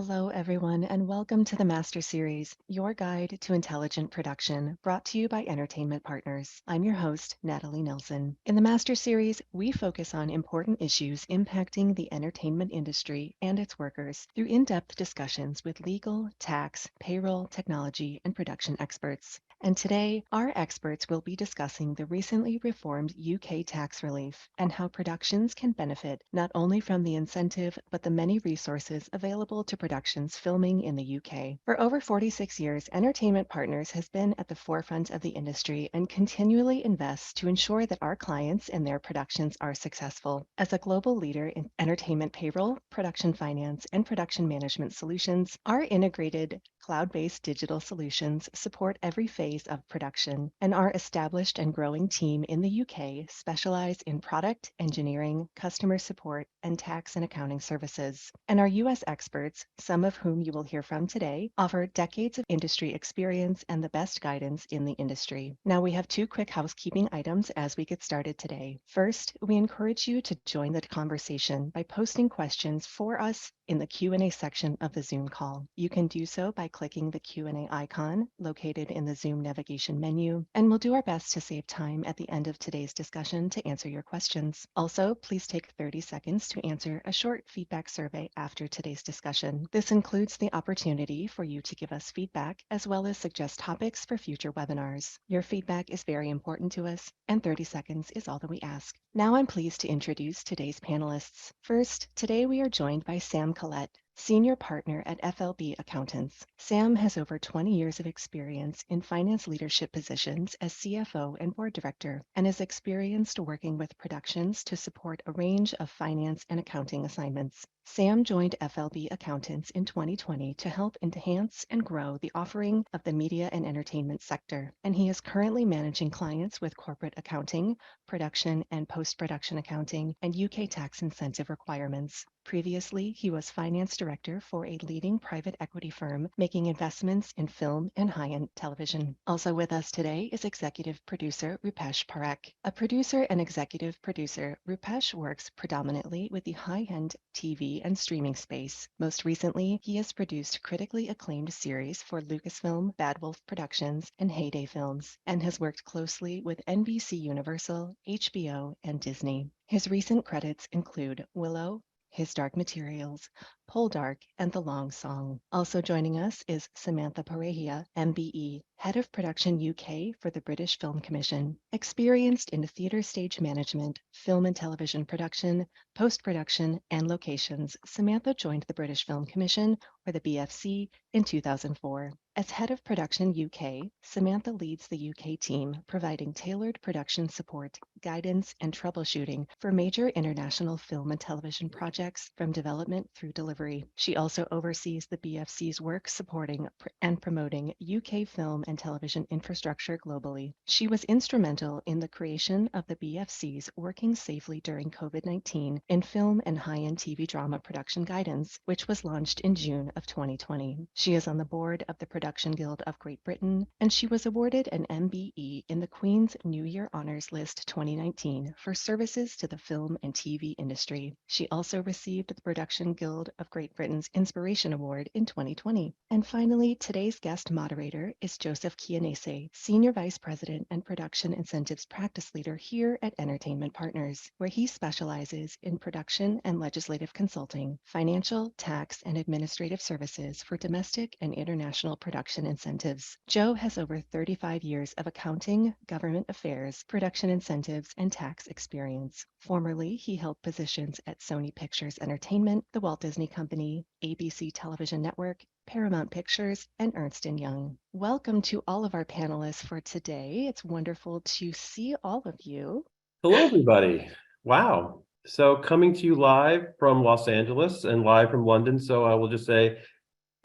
Hello, everyone, and welcome to the Master Series, your guide to intelligent production, brought to you by Entertainment Partners. I'm your host, Natalie Nelson. In the Master Series, we focus on important issues impacting the entertainment industry and its workers through in-depth discussions with legal, tax, payroll, technology, and production experts. And today, our experts will be discussing the recently reformed UK tax relief and how productions can benefit not only from the incentive, but the many resources available to productions filming in the UK. For over 46 years, Entertainment Partners has been at the forefront of the industry and continually invests to ensure that our clients and their productions are successful. As a global leader in entertainment payroll, production finance, and production management solutions, our integrated cloud-based digital solutions support every phase of production, and our established and growing team in the UK specialize in product, engineering, customer support, and tax and accounting services. And our US experts, some of whom you will hear from today, offer decades of industry experience and the best guidance in the industry. Now we have two quick housekeeping items as we get started today. First, we encourage you to join the conversation by posting questions for us in the Q&A section of the Zoom call. You can do so by clicking the Q&A icon located in the Zoom navigation menu, and we'll do our best to save time at the end of today's discussion to answer your questions. Also, please take 30 seconds to answer a short feedback survey after today's discussion. This includes the opportunity for you to give us feedback as well as suggest topics for future webinars. Your feedback is very important to us, and 30 seconds is all that we ask. Now I'm pleased to introduce today's panelists. First, today we are joined by Sam Collette, Senior Partner at FLB Accountants. Sam has over 20 years of experience in finance leadership positions as CFO and board director, and is experienced working with productions to support a range of finance and accounting assignments. Sam joined FLB Accountants in 2020 to help enhance and grow the offering of the media and entertainment sector, and he is currently managing clients with corporate accounting, production and post-production accounting, and UK tax incentive requirements. Previously, he was finance director for a leading private equity firm making investments in film and high-end television. Also with us today is executive producer Rupesh Parekh. A producer and executive producer, Rupesh works predominantly with the high-end TV and streaming space. Most recently, he has produced critically acclaimed series for Lucasfilm, Bad Wolf Productions, and Heyday Films, and has worked closely with NBC Universal, HBO, and Disney. His recent credits include Willow, His Dark Materials, Poldark, and The Long Song. Also joining us is Samantha Parehia, MBE, Head of Production UK for the British Film Commission. Experienced in theatre stage management, film and television production, post-production, and locations, Samantha joined the British Film Commission, or the BFC, in 2004. As Head of Production UK, Samantha leads the UK team, providing tailored production support, guidance, and troubleshooting for major international film and television projects from development through delivery. She also oversees the BFC's work supporting and promoting UK film and television infrastructure globally. She was instrumental in the creation of the BFC's Working Safely During COVID-19 in Film and High-End TV Drama Production Guidance, which was launched in June of 2020. She is on the board of the Production Guild of Great Britain, and she was awarded an MBE in the Queen's New Year Honours List 2019 for services to the film and TV industry. She also received the Production Guild of Great Britain's Inspiration Award in 2020. And finally, today's guest moderator is Joseph Chianese, Senior Vice President and Production Incentives Practice Leader here at Entertainment Partners, where he specializes in production and legislative consulting, financial, tax, and administrative services for domestic and international production incentives. Joe has over 35 years of accounting, government affairs, production incentives, and tax experience. Formerly, he held positions at Sony Pictures Entertainment, the Walt Disney Company, ABC Television Network, Paramount Pictures, and Ernst & Young. Welcome to all of our panelists for today. It's wonderful to see all of you. Hello, everybody. Wow. So coming to you live from Los Angeles and live from London. So I will just say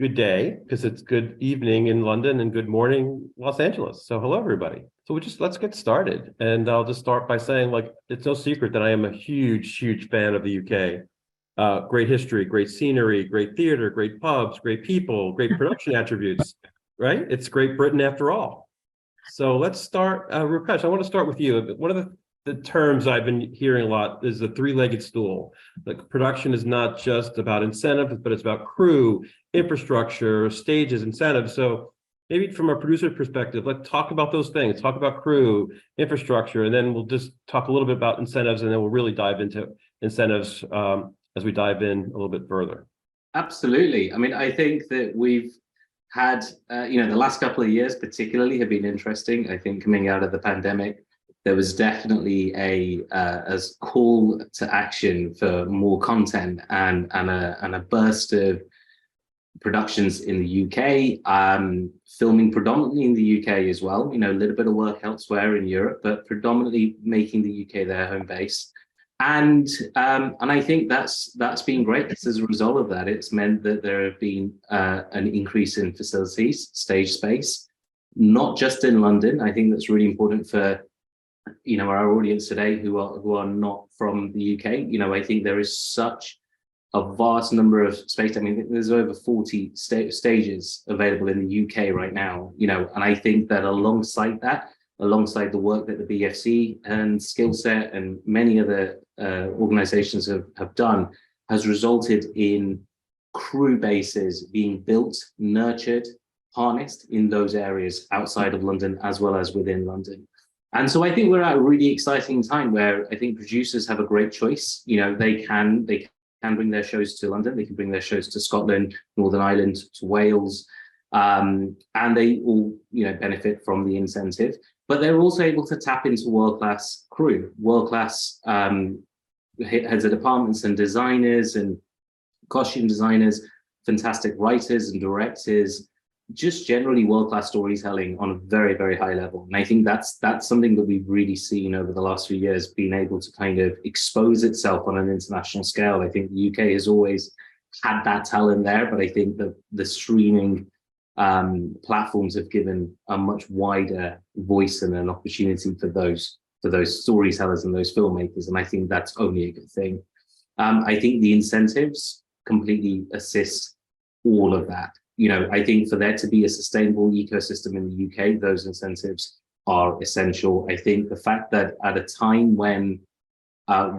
good day, because it's good evening in London and good morning, Los Angeles. So hello, everybody. So let's get started. And I'll just start by saying, it's no secret that I am a huge, huge fan of the UK. Great history, great scenery, great theater, great pubs, great people, great production attributes, right? It's Great Britain after all. So let's start, Rupesh, I want to start with you. One of the the terms I've been hearing a lot is the three-legged stool. Like production is not just about incentives, but it's about crew, infrastructure, stages, incentives. So maybe from a producer perspective, let's talk about those things, talk about crew, infrastructure, and then we'll just talk a little bit about incentives, and then we'll really dive into incentives as we dive in a little bit further. Absolutely. I mean, I think that we've had, the last couple of years particularly have been interesting. I think coming out of the pandemic, there was definitely a call to action for more content and a burst of productions in the UK, filming predominantly in the UK as well. A little bit of work elsewhere in Europe, but predominantly making the UK their home base. And I think that's been great. As a result of that, it's meant that there have been an increase in facilities, stage space, not just in London. I think that's really important for our audience today who are not from the UK. I think there is such a vast number of space. I mean, there's over 40 stages available in the UK right now. And I think that alongside the work that the BFC and Skillset and many other organizations have done, has resulted in crew bases being built, nurtured, harnessed in those areas outside of London as well as within London. And so I think we're at a really exciting time where I think producers have a great choice. They can bring their shows to London, they can bring their shows to Scotland, Northern Ireland, to Wales, and they all benefit from the incentive. But they're also able to tap into world-class crew, world-class heads of departments and designers and costume designers, fantastic writers and directors, just generally world-class storytelling on a very, very high level. And I think that's something that we've really seen over the last few years, being able to kind of expose itself on an international scale. I think the UK has always had that talent there, but I think that the streaming platforms have given a much wider voice and an opportunity for those storytellers and those filmmakers, and I think that's only a good thing. I think the incentives completely assist all of that. I think for there to be a sustainable ecosystem in the UK, those incentives are essential. I think the fact that at a time when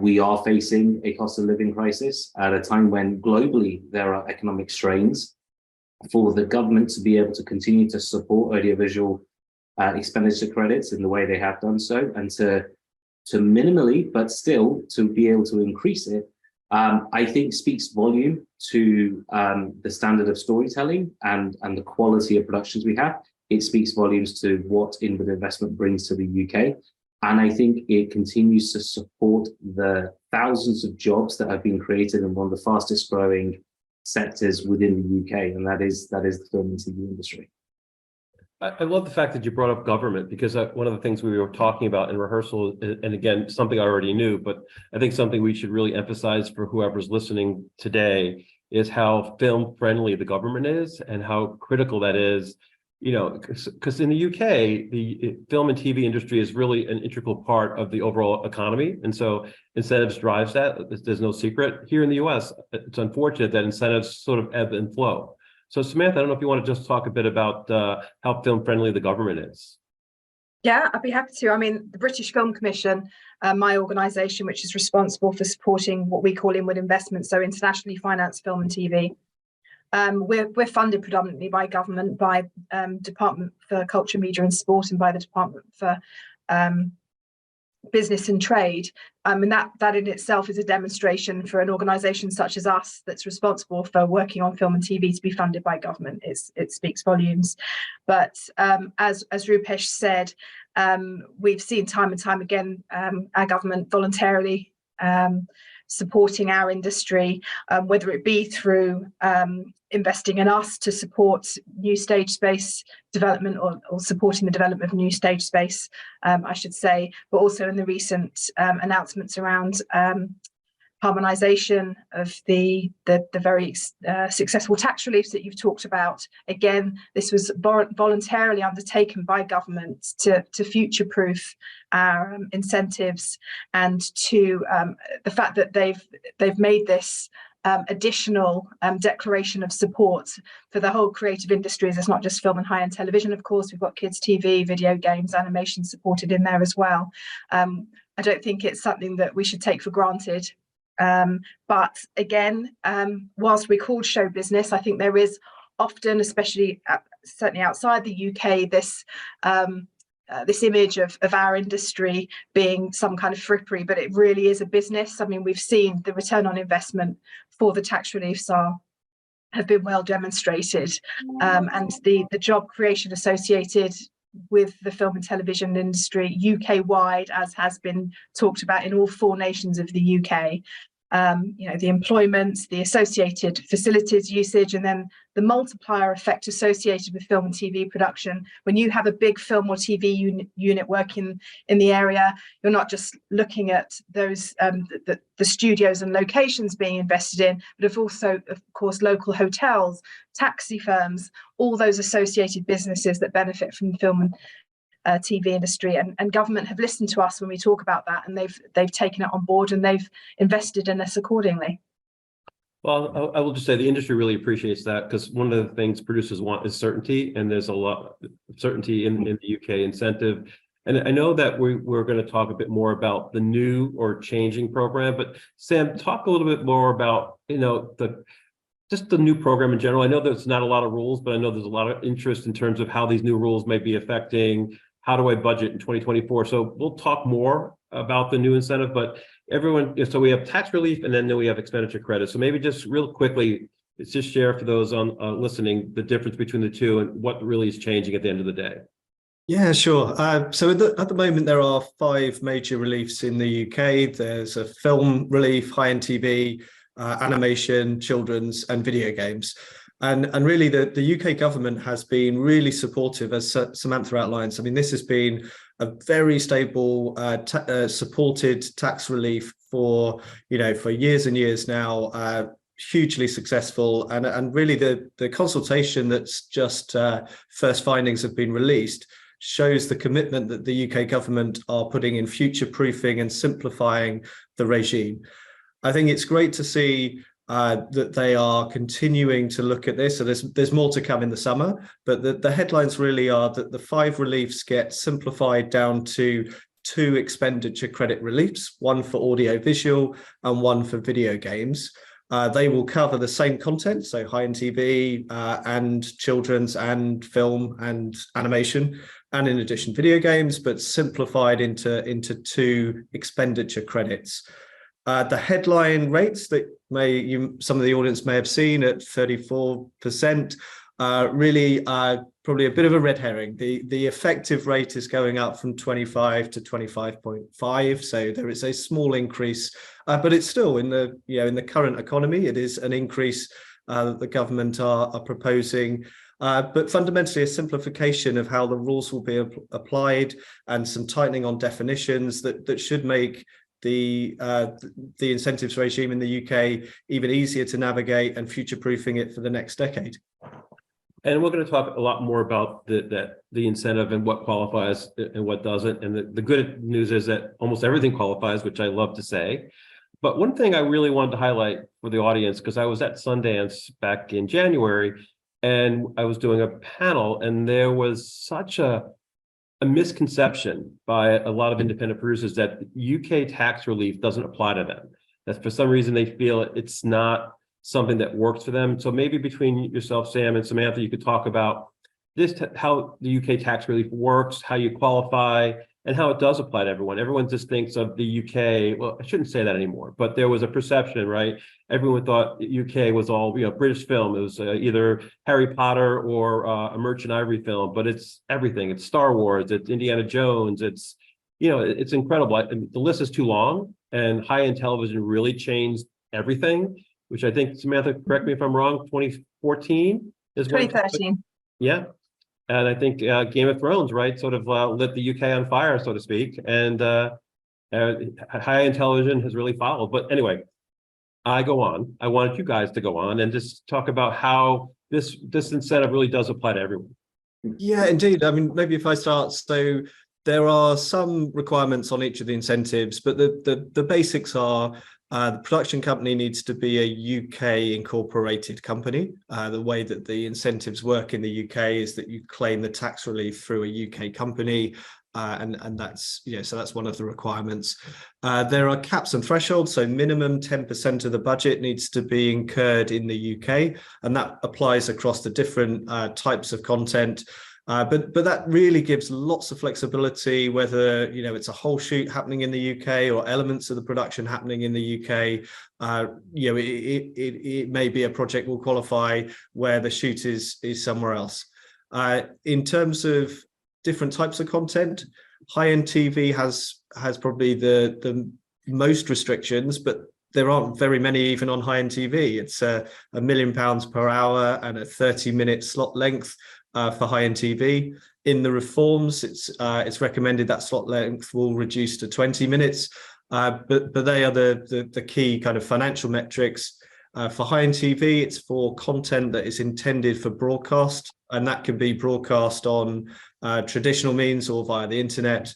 we are facing a cost of living crisis, at a time when globally there are economic strains, for the government to be able to continue to support audiovisual expenditure credits in the way they have done so, and to minimally, but still to be able to increase it, I think speaks volume to the standard of storytelling and the quality of productions we have. It speaks volumes to what inward investment brings to the UK. And I think it continues to support the thousands of jobs that have been created in one of the fastest growing sectors within the UK, and that is the film and TV industry. I love the fact that you brought up government, because one of the things we were talking about in rehearsal, and again, something I already knew, but I think something we should really emphasize for whoever's listening today is how film friendly the government is and how critical that is. Because in the UK, the film and TV industry is really an integral part of the overall economy. And so incentives drives that. There's no secret. Here in the US, it's unfortunate that incentives sort of ebb and flow. So Samantha, I don't know if you want to just talk a bit about how film friendly the government is. Yeah, I'd be happy to. I mean, the British Film Commission, my organisation, which is responsible for supporting what we call inward investment, so internationally financed film and TV. We're funded predominantly by government, by Department for Culture, Media and Sport, and by the Department for Business and Trade. And that in itself is a demonstration for an organisation such as us that's responsible for working on film and TV to be funded by government. It speaks volumes. But as Rupesh said, we've seen time and time again our government voluntarily supporting our industry, whether it be through investing in us to support new stage space development or supporting the development of new stage space, I should say, but also in the recent announcements around harmonisation of the very successful tax reliefs that you've talked about. Again, this was voluntarily undertaken by government to future-proof our incentives, and to the fact that they've made this additional declaration of support for the whole creative industries. It's not just film and high-end television, of course. We've got kids TV, video games, animation supported in there as well. I don't think it's something that we should take for granted. But again, whilst we're called show business, I think there is often, especially certainly outside the UK, this image of our industry being some kind of frippery, but it really is a business. I mean, we've seen the return on investment for the tax reliefs have been well demonstrated, and the job creation associated with the film and television industry UK-wide, as has been talked about in all 4 nations of the UK. The employment, the associated facilities usage, and then the multiplier effect associated with film and TV production. When you have a big film or TV unit working in the area, you're not just looking at those the studios and locations being invested in, but also, of course, local hotels, taxi firms, all those associated businesses that benefit from the film and TV industry, and government have listened to us when we talk about that, and they've taken it on board, and they've invested in us accordingly. Well, I will just say the industry really appreciates that, because one of the things producers want is certainty, and there's a lot of certainty in the UK incentive. And I know that we're going to talk a bit more about the new or changing program, but Sam, talk a little bit more about, just the new program in general. I know there's not a lot of rules, but I know there's a lot of interest in terms of how these new rules may be affecting how do I budget in 2024. So we'll talk more about the new incentive, but so we have tax relief, and then we have expenditure credit. So maybe just real quickly, let's just share for those on listening, the difference between the two and what really is changing at the end of the day. Yeah, sure. So at the moment, there are 5 major reliefs in the UK. There's a film relief, high-end TV, animation, children's, and video games. And really, the UK government has been really supportive, as Samantha outlines. I mean, this has been a very stable, supported tax relief for years and years now. Hugely successful, and really the consultation that's just first findings have been released shows the commitment that the UK government are putting in future-proofing and simplifying the regime. I think it's great to see that they are continuing to look at this. So there's more to come in the summer, but the headlines really are that the 5 reliefs get simplified down to 2 expenditure credit reliefs, one for audio-visual and one for video games. They will cover the same content, so high-end TV and children's and film and animation, and in addition video games, but simplified into 2 expenditure credits. The headline rates that some of the audience may have seen at 34% really probably a bit of a red herring. The effective rate is going up from 25 to 25.5, so there is a small increase, but it's still in the current economy, it is an increase that the government are proposing. But fundamentally a simplification of how the rules will be applied, and some tightening on definitions that should make the incentives regime in the UK even easier to navigate, and future-proofing it for the next decade. And we're going to talk a lot more about the incentive and what qualifies and what doesn't. And the good news is that almost everything qualifies, which I love to say. But one thing I really wanted to highlight for the audience, because I was at Sundance back in January, and I was doing a panel, and there was such a misconception by a lot of independent producers that UK tax relief doesn't apply to them. That for some reason they feel it's not something that works for them. So maybe between yourself, Sam, and Samantha, you could talk about how the UK tax relief works, how you qualify, and how it does apply to everyone. Everyone just thinks of the UK. Well, I shouldn't say that anymore, but there was a perception, right? Everyone thought UK was all British film. It was either Harry Potter or a Merchant Ivory film, but it's everything. It's Star Wars. It's Indiana Jones. It's it's incredible. The list is too long, and high-end television really changed everything. Which I think, Samantha, correct me if I'm wrong, 2014 is 2013. Yeah. And I think Game of Thrones, right, sort of lit the UK on fire, so to speak. And high-end television has really followed. But anyway, I go on. I wanted you guys to go on and just talk about how this incentive really does apply to everyone. Yeah, indeed. I mean, maybe if I start. So there are some requirements on each of the incentives, but the basics are the production company needs to be a UK incorporated company. The way that the incentives work in the UK is that you claim the tax relief through a UK company. and that's so that's one of the requirements. There are caps and thresholds, so minimum 10% of the budget needs to be incurred in the UK, and that applies across the different types of content. But that really gives lots of flexibility, whether it's a whole shoot happening in the UK or elements of the production happening in the UK. It may be a project will qualify where the shoot is somewhere else. In terms of different types of content, high-end TV has probably the most restrictions, but there aren't very many even on high-end TV. It's £1 million per hour and a 30-minute slot length for high-end TV. In the reforms, it's recommended that slot length will reduce to 20 minutes, but they are the key kind of financial metrics. For high-end TV, it's for content that is intended for broadcast, and that can be broadcast on traditional means or via the internet.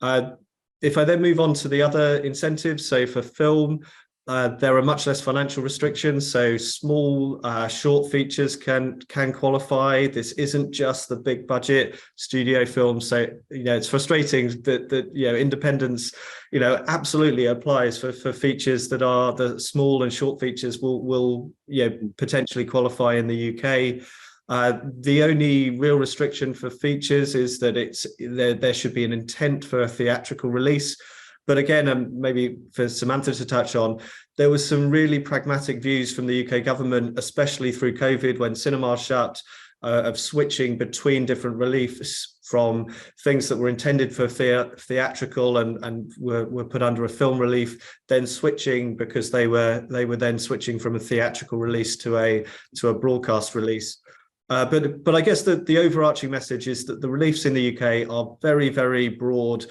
If I then move on to the other incentives, so for film, there are much less financial restrictions, so small short features can qualify. This isn't just the big budget studio films, so it's frustrating that independence absolutely applies for features that are the small and short features will potentially qualify in the UK. The only real restriction for features is that there should be an intent for a theatrical release. But again, maybe for Samantha to touch on, there was some really pragmatic views from the UK government, especially through COVID when cinemas shut, of switching between different reliefs from things that were intended for theatrical and were put under a film relief, then switching because they were then switching from a theatrical release to a broadcast release. But I guess the overarching message is that the reliefs in the UK are very, very broad.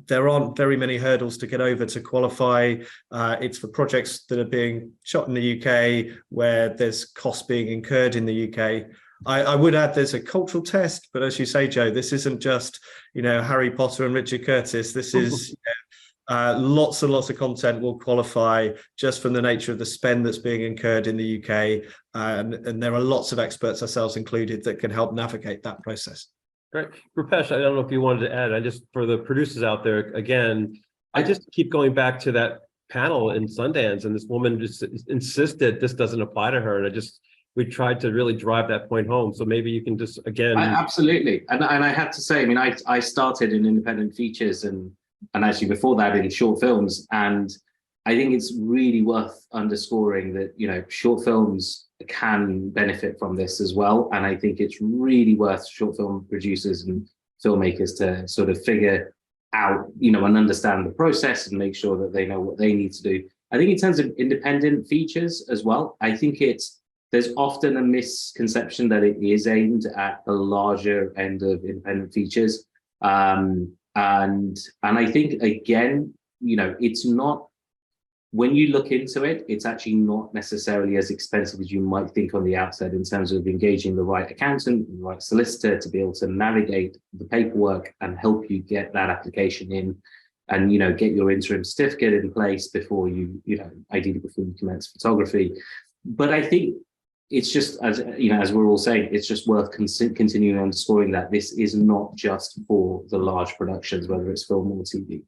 There aren't very many hurdles to get over to qualify. It's for projects that are being shot in the UK where there's costs being incurred in the UK. I would add there's a cultural test, but as you say, Joe, this isn't just Harry Potter and Richard Curtis. This is lots and lots of content will qualify just from the nature of the spend that's being incurred in the UK, and there are lots of experts, ourselves included, that can help navigate that process. Great. Rupesh, I don't know if you wanted to add, for the producers out there, again, I just keep going back to that panel in Sundance, and this woman just insisted this doesn't apply to her. And we tried to really drive that point home. So maybe you can just, again. Absolutely. And I have to say, I started in independent features and actually before that in short films. And I think it's really worth underscoring that, short films can benefit from this as well. And I think it's really worth short film producers and filmmakers to sort of figure out, and understand the process and make sure that they know what they need to do. I think in terms of independent features as well, I think there's often a misconception that it is aimed at the larger end of independent features. And I think, again, it's not, when you look into it, it's actually not necessarily as expensive as you might think on the outset in terms of engaging the right accountant, the right solicitor to be able to navigate the paperwork and help you get that application in and, get your interim certificate in place before ideally before you commence photography. But I think it's just, as we're all saying, it's just worth continuing underscoring that this is not just for the large productions, whether it's film or TV.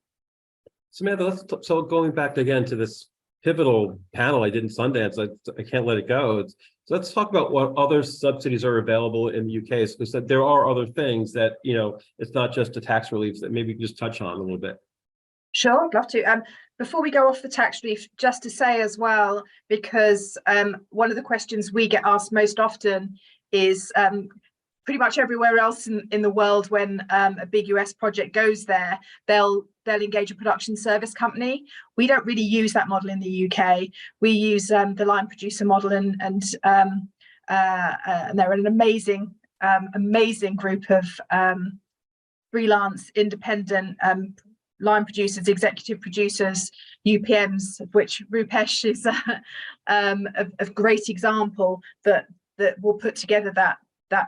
Samantha, so going back again to this pivotal panel I did in Sundance, I can't let it go. So let's talk about what other subsidies are available in the UK. So there are other things that, it's not just the tax reliefs, that maybe you can just touch on a little bit. Sure, I'd love to. Before we go off the tax relief, just to say as well, because one of the questions we get asked most often is pretty much everywhere else in the world, when a big US project goes there, they'll engage a production service company. We don't really use that model in the UK. We use the line producer model, and they're an amazing group of freelance, independent line producers, executive producers, UPMs, of which Rupesh is a great example that will put together that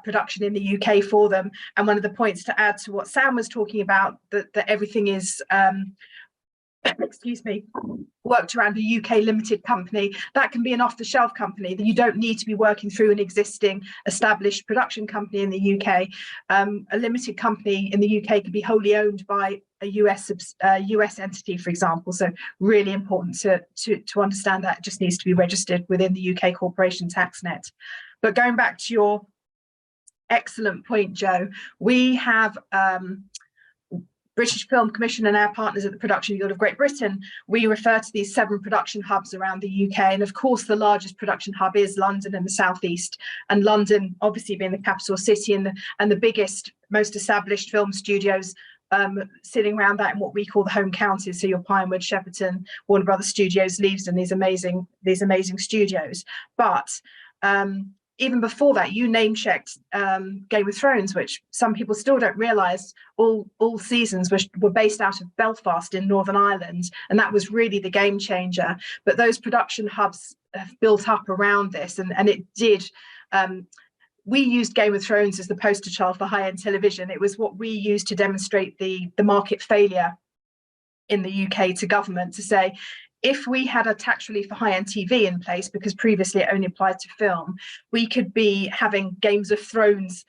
production in the UK for them. And one of the points to add to what Sam was talking about, that everything is excuse me, worked around a UK limited company. That can be an off-the-shelf company that you don't need to be working through an existing established production company in the UK. A limited company in the UK can be wholly owned by a US entity, for example. So really important to understand that. It just needs to be registered within the UK corporation tax net. But going back to your excellent point, Joe, we have British Film Commission and our partners at the Production Guild of Great Britain, we refer to these 7 production hubs around the UK. And of course, the largest production hub is London and the South East. And London, obviously being the capital city and the biggest, most established film studios sitting around that in what we call the home counties. So your Pinewood, Shepperton, Warner Brothers Studios, Leavesden, these amazing studios. But even before that, you name-checked Game of Thrones, which some people still don't realise all seasons were based out of Belfast in Northern Ireland, and that was really the game changer. But those production hubs have built up around this, and it did. We used Game of Thrones as the poster child for high-end television. It was what we used to demonstrate the market failure in the UK to government, to say, if we had a tax relief for high-end TV in place, because previously it only applied to film, we could be having Games of Thrones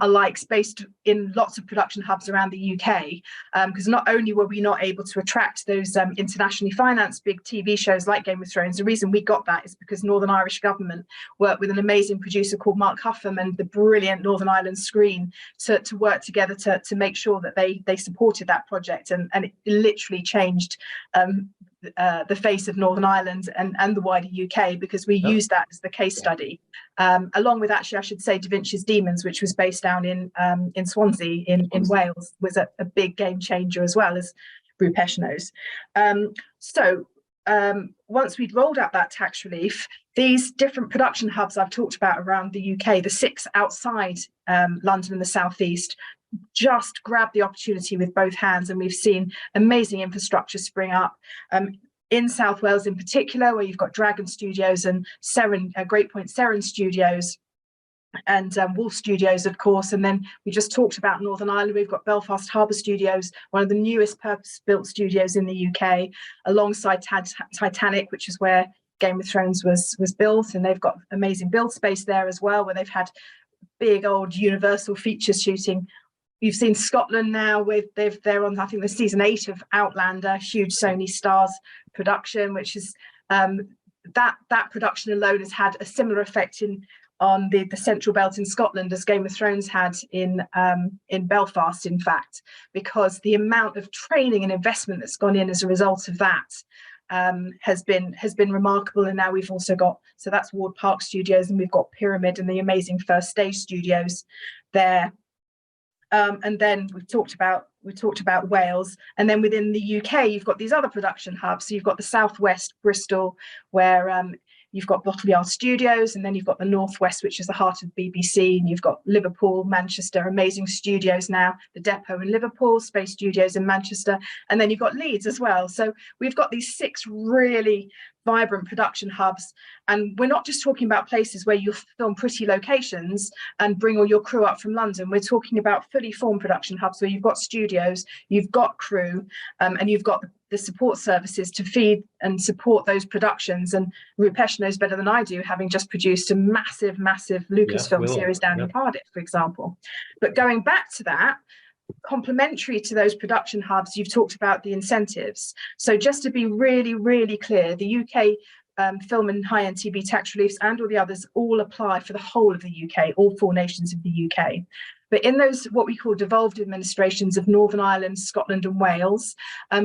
alike based in lots of production hubs around the UK. Because not only were we not able to attract those internationally financed big TV shows like Game of Thrones, the reason we got that is because Northern Irish government worked with an amazing producer called Mark Huffam and the brilliant Northern Ireland Screen to work together to make sure that they supported that project, and it literally changed the face of Northern Ireland and the wider UK, because we used that as the case study, along with, actually I should say, Da Vinci's Demons, which was based down in Swansea in Wales, was a big game changer, as well, as Rupesh knows. Once we'd rolled out that tax relief, these different production hubs I've talked about around the UK, the 6 outside London and the South East, just grab the opportunity with both hands, and we've seen amazing infrastructure spring up in South Wales in particular, where you've got Dragon Studios and Great Point Seren Studios and Wolf Studios, of course. And then we just talked about Northern Ireland. We've got Belfast Harbour Studios, one of the newest purpose-built studios in the UK, alongside Titanic, which is where Game of Thrones was built, and they've got amazing build space there as well, where they've had big old Universal features shooting. You've seen Scotland now they're on, I think, the season 8 of Outlander, huge Sony Stars production, which is that production alone has had a similar effect on the Central Belt in Scotland as Game of Thrones had in Belfast, in fact, because the amount of training and investment that's gone in as a result of that has been remarkable. And now we've also got, so that's Ward Park Studios, and we've got Pyramid and the amazing First Stage Studios there. And then we talked about Wales, and then within the UK you've got these other production hubs. So you've got the Southwest, Bristol, where you've got Bottle Yard Studios, and then you've got the Northwest, which is the heart of BBC, and you've got Liverpool, Manchester, amazing studios now, the Depot in Liverpool, Space Studios in Manchester, and then you've got Leeds as well. So we've got these 6 really vibrant production hubs, and we're not just talking about places where you film pretty locations and bring all your crew up from London. We're talking about fully formed production hubs where you've got studios, you've got crew, and you've got the support services to feed and support those productions. And Rupesh knows better than I do, having just produced a massive Lucasfilm series down in Cardiff, for example. But going back to that, complementary to those production hubs, you've talked about the incentives. So just to be really clear, the UK film and high-end TV tax reliefs and all the others all apply for the whole of the UK, all 4 nations of the UK. But in those what we call devolved administrations of Northern Ireland, Scotland and Wales,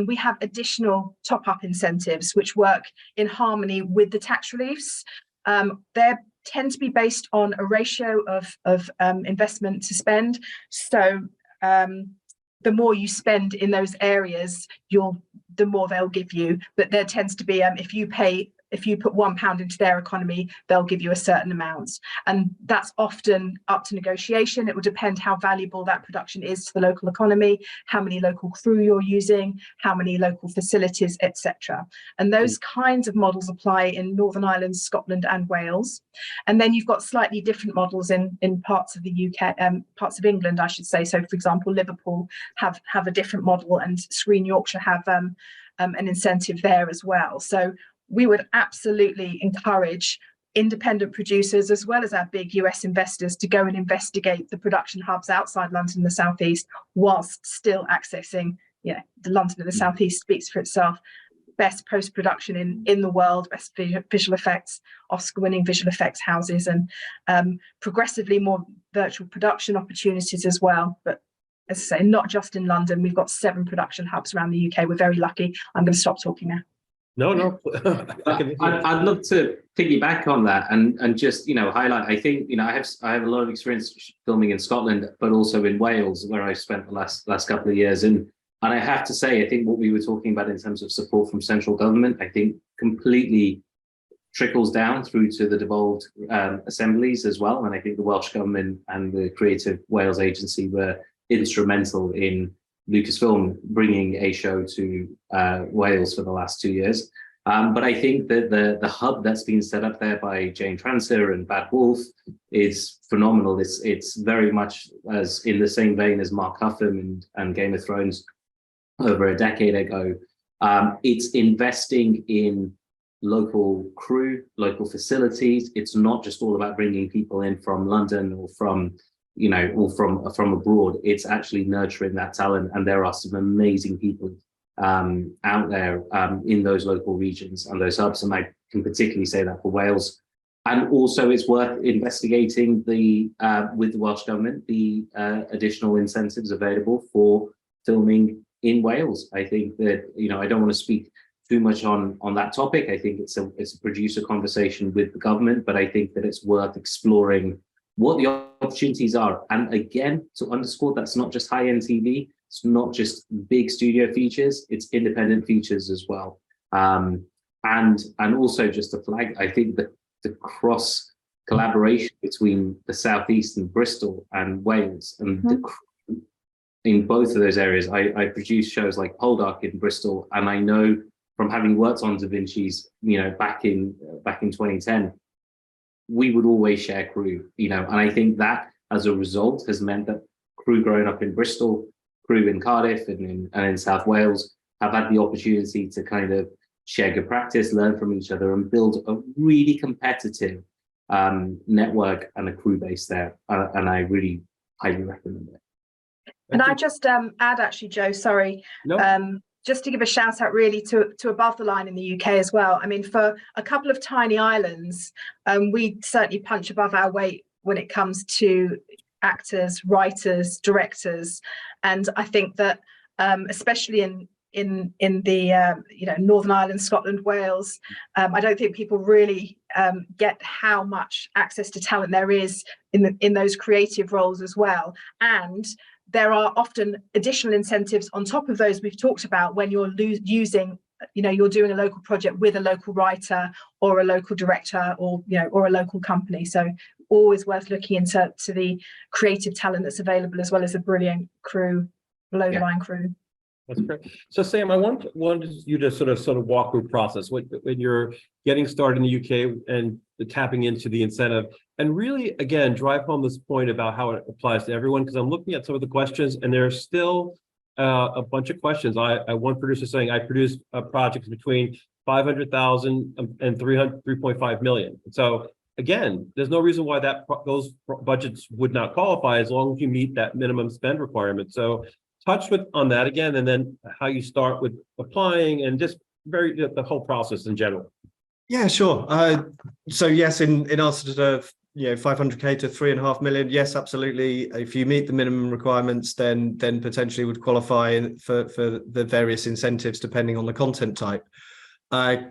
we have additional top-up incentives which work in harmony with the tax reliefs. They tend to be based on a ratio of investment to spend. So the more you spend in those areas, the more they'll give you. But there tends to be, if you put £1 into their economy, they'll give you a certain amount. And that's often up to negotiation. It will depend how valuable that production is to the local economy, how many local crew you're using, how many local facilities, etc. And those kinds of models apply in Northern Ireland, Scotland and Wales. And then you've got slightly different models in parts of the UK, parts of England, I should say. So, for example, Liverpool have a different model, and Screen Yorkshire have an incentive there as well. So we would absolutely encourage independent producers as well as our big US investors to go and investigate the production hubs outside London and the Southeast, whilst still accessing, the London and the Southeast speaks for itself. Best post-production in the world, best visual effects, Oscar-winning visual effects houses, and progressively more virtual production opportunities as well. But as I say, not just in London, we've got 7 production hubs around the UK. We're very lucky. I'm going to stop talking now. No. I'd love to piggyback on that and just highlight. I think I have a lot of experience filming in Scotland, but also in Wales, where I've spent the last couple of years. And I have to say, I think what we were talking about in terms of support from central government, I think completely trickles down through to the devolved assemblies as well. And I think the Welsh government and the Creative Wales Agency were instrumental in Lucasfilm bringing a show to Wales for the last 2 years. But I think that the hub that's been set up there by Jane Transer and Bad Wolf is phenomenal. It's very much as in the same vein as Mark Huffam and Game of Thrones over a decade ago. It's investing in local crew, local facilities. It's not just all about bringing people in from London or from from abroad. It's actually nurturing that talent, and there are some amazing people out there in those local regions and those hubs, and I can particularly say that for Wales. And also, it's worth investigating with the Welsh government the additional incentives available for filming in Wales. I think that I don't want to speak too much on that topic. I think it's a producer conversation with the government, but I think that it's worth exploring what the opportunities are. And again, to underscore, that's not just high-end TV, it's not just big studio features, it's independent features as well. And also just a flag, I think that the cross collaboration between the Southeast and Bristol and Wales and in both of those areas, I produce shows like Poldark in Bristol, and I know from having worked on Da Vinci's, back in 2010, we would always share crew, and I think that as a result has meant that crew growing up in Bristol, crew in Cardiff and in South Wales have had the opportunity to kind of share good practice, learn from each other, and build a really competitive network and a crew base there. And I really highly recommend it. And I just add, actually, Joe, sorry, just to give a shout out really to Above the Line in the UK as well. I mean, for a couple of tiny islands, we certainly punch above our weight when it comes to actors, writers, directors. And I think that especially in the Northern Ireland, Scotland, Wales, I don't think people really get how much access to talent there is in those creative roles as well. And there are often additional incentives on top of those we've talked about when you're using, you're doing a local project with a local writer or a local director or a local company. So always worth looking into the creative talent that's available, as well as a brilliant crew, below the line crew. That's great. So Sam, I wanted you to sort of walk through process when you're getting started in the UK and tapping into the incentive, and really again drive home this point about how it applies to everyone, because I'm looking at some of the questions and there's still a bunch of questions. One producer saying I produce projects between 500,000 and 3.5 million. So again, there's no reason why those budgets would not qualify as long as you meet that minimum spend requirement. So touch on that again, and then how you start with applying and just the whole process in general. Yeah, sure. So yes, in answer to the 500K to 3.5 million, yes, absolutely. If you meet the minimum requirements, then potentially would qualify for the various incentives depending on the content type.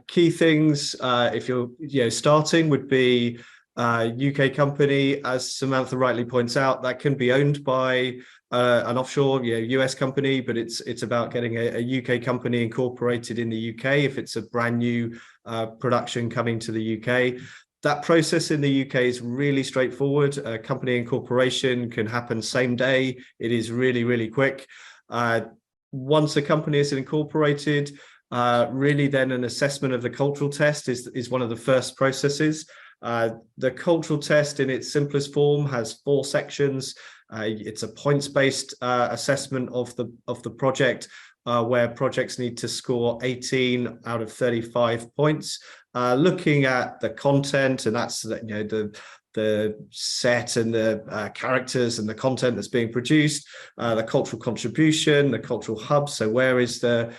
Key things if you're starting would be UK company, as Samantha rightly points out, that can be owned by an offshore US company, but it's about getting a UK company incorporated in the UK if it's a brand new production coming to the UK. That process in the UK is really straightforward. Company incorporation can happen same day. It is really, really quick. Once a company is incorporated, really then an assessment of the cultural test is one of the first processes. The cultural test in its simplest form has 4 sections. It's a points-based assessment of the project. where projects need to score 18 out of 35 points. Looking at the content, and that's the set and the characters and the content that's being produced, the cultural contribution, the cultural hub. So where is the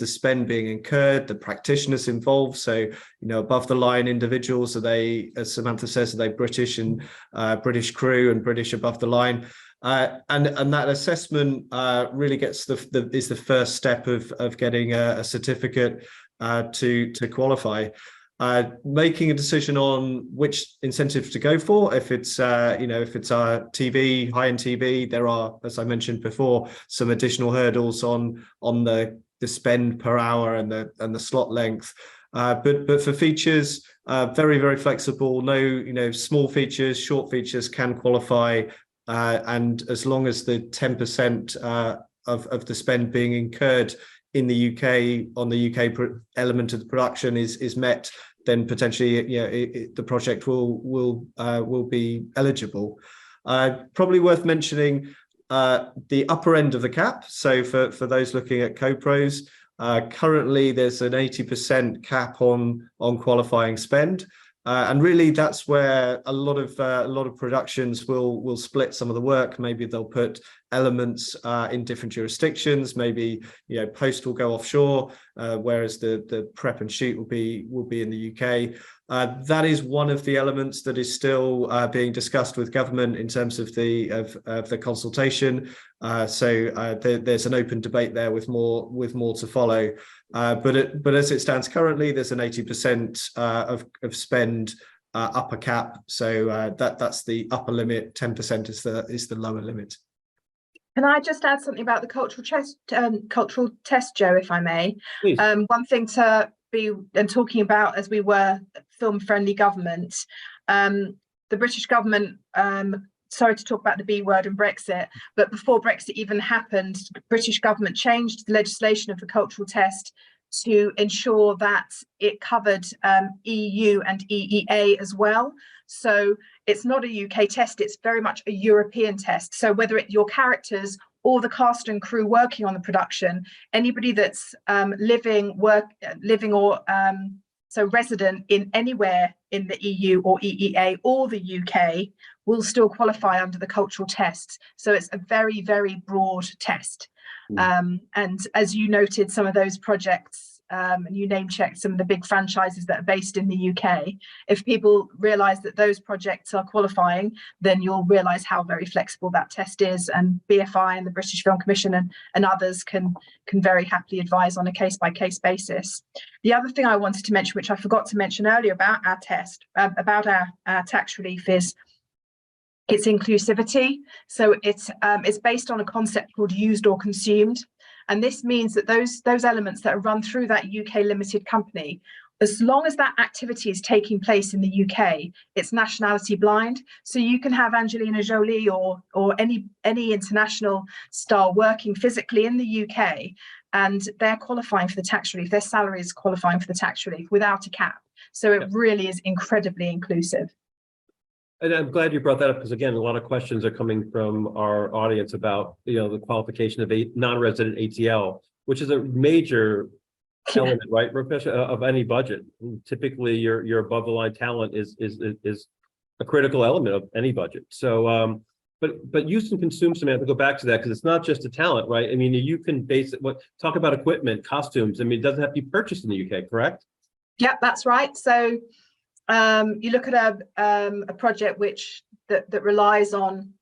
spend being incurred, the practitioners involved? So, above the line individuals, are they, as Samantha says, are they British and British crew and British above the line? And that assessment really is the first step of getting a certificate to qualify. Making a decision on which incentive to go for. If it's if it's TV, high-end TV, there are, as I mentioned before, some additional hurdles on the spend per hour and the slot length. But for features, very, very flexible. No, small features, short features can qualify, and as long as the 10% of the spend being incurred in the UK on the UK element of the production is met, then potentially the project will be eligible. Probably worth mentioning the upper end of the cap. So for those looking at co-pros, currently there's an 80% cap on qualifying spend. And really, that's where a lot of productions will split some of the work. Maybe they'll put elements in different jurisdictions. Maybe post will go offshore, whereas the prep and shoot will be in the UK. That is one of the elements that is still being discussed with government in terms of the consultation. So there's an open debate there with more to follow. But as it stands currently, there's an 80% of spend upper cap. So that's the upper limit. 10% is the lower limit. Can I just add something about the cultural test, Joe, if I may? Please. One thing to be talking about, as we were film-friendly government, the British government, sorry to talk about the B word and Brexit, but before Brexit even happened, the British government changed the legislation of the cultural test to ensure that it covered EU and EEA as well. So it's not a UK test, it's very much a European test. So whether it's your characters or the cast and crew working on the production, anybody that's living or so resident in anywhere in the EU or EEA or the UK will still qualify under the cultural test. So it's a very, very broad test. And as you noted, some of those projects, and you name checked some of the big franchises that are based in the UK, if people realise that those projects are qualifying, then you'll realise how very flexible that test is, and BFI and the British Film Commission and others can very happily advise on a case-by-case basis. The other thing I wanted to mention, which I forgot to mention earlier about our test, about our tax relief, is its inclusivity. So it's based on a concept called used or consumed. And this means that those elements that are run through that UK limited company, as long as that activity is taking place in the UK, it's nationality blind. So you can have Angelina Jolie or any international star working physically in the UK, and they're qualifying for the tax relief. Their salary is qualifying for the tax relief without a cap. So it really is incredibly inclusive. And I'm glad you brought that up, because again, a lot of questions are coming from our audience about the qualification of a non-resident ATL, which is a major element, right, of any budget. Typically, your above the line talent is a critical element of any budget. So, but use and consume, Samantha, go back to that, because it's not just a talent, right? I mean, you can base it. Talk about equipment, costumes. I mean, it doesn't have to be purchased in the UK, correct? Yeah, that's right. So. You look at a project that relies on,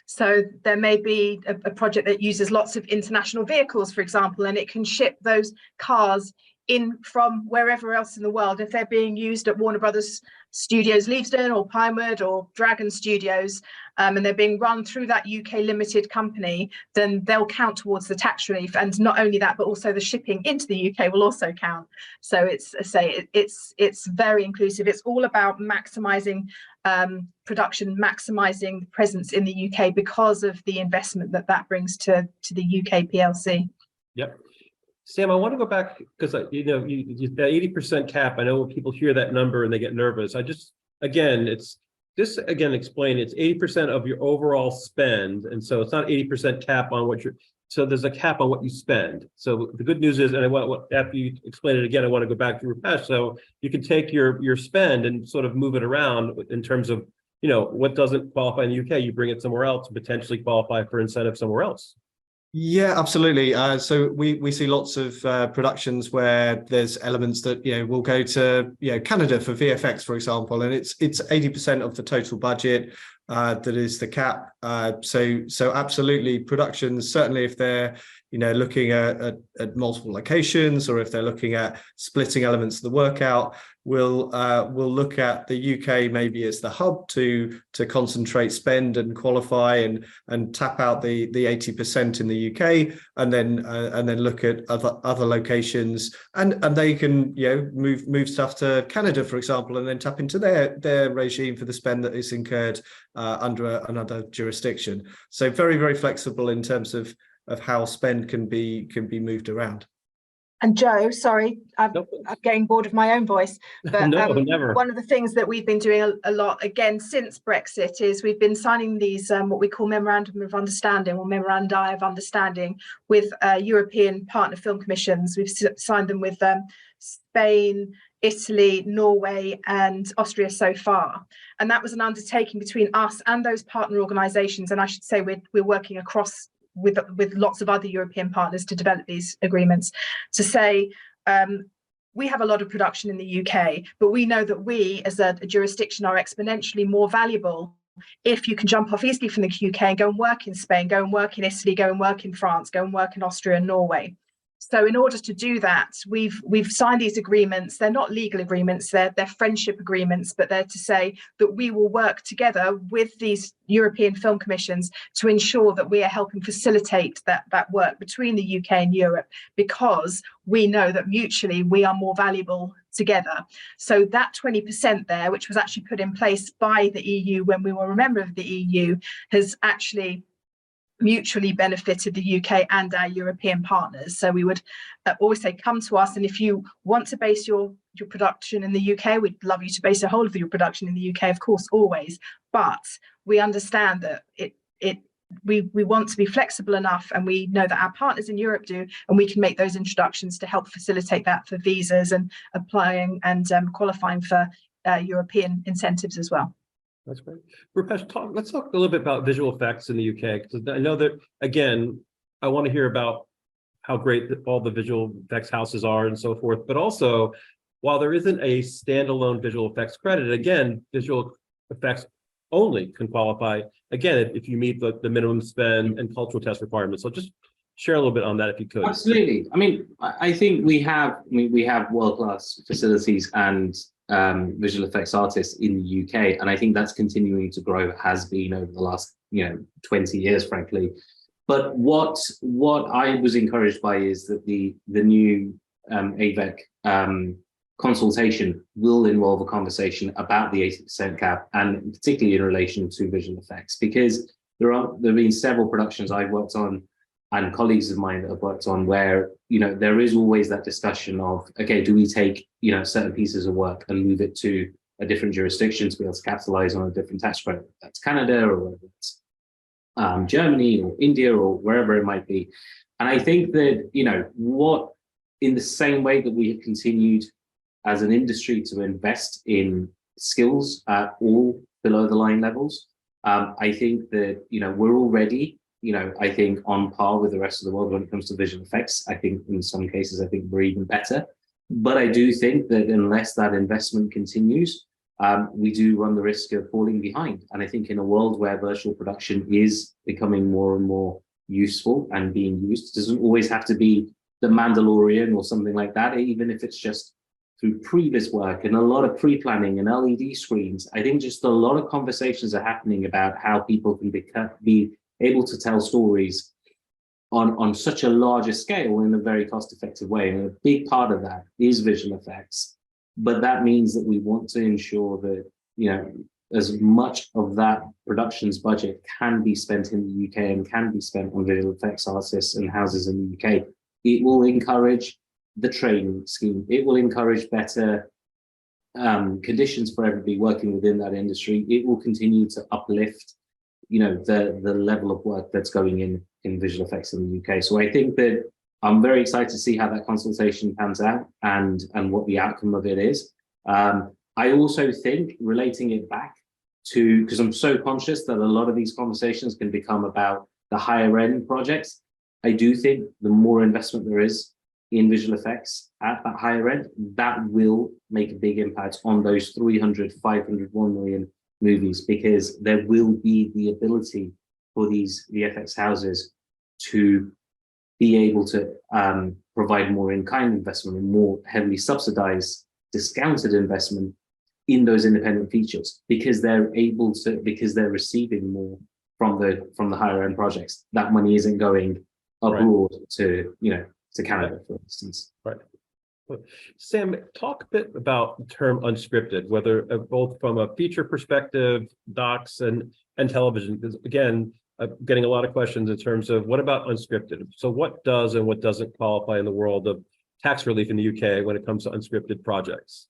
so there may be a project that uses lots of international vehicles, for example, and it can ship those cars in from wherever else in the world. If they're being used at Warner Brothers Studios Leavesden or Pinewood or Dragon Studios, and they're being run through that UK limited company, then they'll count towards the tax relief. And not only that, but also the shipping into the UK will also count. So it's very inclusive. It's all about maximising production, maximising the presence in the UK because of the investment that brings to the UK PLC. Yep. Sam, I want to go back, because that 80% cap, I know when people hear that number and they get nervous. Explain it's 80% of your overall spend. And so it's not 80% cap on what So there's a cap on what you spend. So the good news is, and after you explain it again, I want to go back to Rupesh. So you can take your spend and sort of move it around in terms of, what doesn't qualify in the UK, you bring it somewhere else, potentially qualify for incentive somewhere else. Yeah, absolutely. So we see lots of productions where there's elements that will go to Canada for VFX, for example, and it's 80% of the total budget that is the cap. So absolutely, productions, certainly if they're looking at multiple locations, or if they're looking at splitting elements of the workout, we'll look at the UK maybe as the hub to concentrate spend and qualify and tap out the 80% in the UK, and then look at other locations, and they can move stuff to Canada, for example, and then tap into their regime for the spend that is incurred under another jurisdiction. So very, very flexible in terms of how spend can be moved around. And Joe, sorry, I'm getting bored of my own voice, but No, never. One of the things that we've been doing a lot, again, since Brexit, is we've been signing these what we call memorandum of understanding, or memorandi of understanding, with European partner film commissions. We've signed them with Spain, Italy, Norway, and Austria so far. And that was an undertaking between us and those partner organisations. And I should say we're working across with lots of other European partners to develop these agreements, to say we have a lot of production in the UK, but we know that we as a jurisdiction are exponentially more valuable if you can jump off easily from the UK and go and work in Spain, go and work in Italy, go and work in France, go and work in Austria and Norway. So in order to do that, we've signed these agreements. They're not legal agreements, they're friendship agreements, but they're to say that we will work together with these European film commissions to ensure that we are helping facilitate that work between the UK and Europe, because we know that mutually we are more valuable together. So that 20% there, which was actually put in place by the EU when we were a member of the EU, has actually mutually benefited the UK and our European partners. So we would always say, come to us, and if you want to base your production in the UK, we'd love you to base the whole of your production in the UK, of course, always. But we understand that we want to be flexible enough, and we know that our partners in Europe do, and we can make those introductions to help facilitate that for visas and applying and qualifying for European incentives as well. That's great. Rupesh, let's talk a little bit about visual effects in the UK, because I know that, again, I want to hear about how great all the visual effects houses are and so forth, but also, while there isn't a standalone visual effects credit, again, visual effects only can qualify, again, if you meet the minimum spend and cultural test requirements. So just share a little bit on that if you could. Absolutely. I mean, I think we have world-class facilities and visual effects artists in the UK, and I think that's continuing to grow, has been over the last 20 years, frankly. But what I was encouraged by is that the new AVEC consultation will involve a conversation about the 80% cap, and particularly in relation to visual effects, because there have been several productions I've worked on and colleagues of mine that have worked on where there is always that discussion of, okay, do we take certain pieces of work and move it to a different jurisdiction to be able to capitalize on a different tax credit? That's Canada, or whether it's Germany or India or wherever it might be. And I think that in the same way that we have continued as an industry to invest in skills at all below the line levels, I think that we're already I think on par with the rest of the world when it comes to visual effects. I think in some cases, I think we're even better. But I do think that unless that investment continues, we do run the risk of falling behind. And I think in a world where virtual production is becoming more and more useful and being used, it doesn't always have to be The Mandalorian or something like that, even if it's just through previous work and a lot of pre-planning and LED screens. I think just a lot of conversations are happening about how people can be able to tell stories on such a larger scale in a very cost-effective way. And a big part of that is visual effects. But that means that we want to ensure that, as much of that production's budget can be spent in the UK and can be spent on visual effects artists and houses in the UK. It will encourage the training scheme. It will encourage better conditions for everybody working within that industry. It will continue to uplift the level of work that's going in visual effects in the UK. So I think that I'm very excited to see how that consultation pans out and what the outcome of it is. I also think, relating it back to, because I'm so conscious that a lot of these conversations can become about the higher end projects, I do think the more investment there is in visual effects at that higher end, that will make a big impact on those 300, 500, 1 million movies, because there will be the ability for these VFX houses to be able to provide more in-kind investment and more heavily subsidized, discounted investment in those independent features, because they're receiving more from the higher end projects. That money isn't going abroad to Canada, for instance. Right. Sam, talk a bit about the term unscripted, whether both from a feature perspective, docs and television, because again, I'm getting a lot of questions in terms of what about unscripted? So what does and what doesn't qualify in the world of tax relief in the UK when it comes to unscripted projects?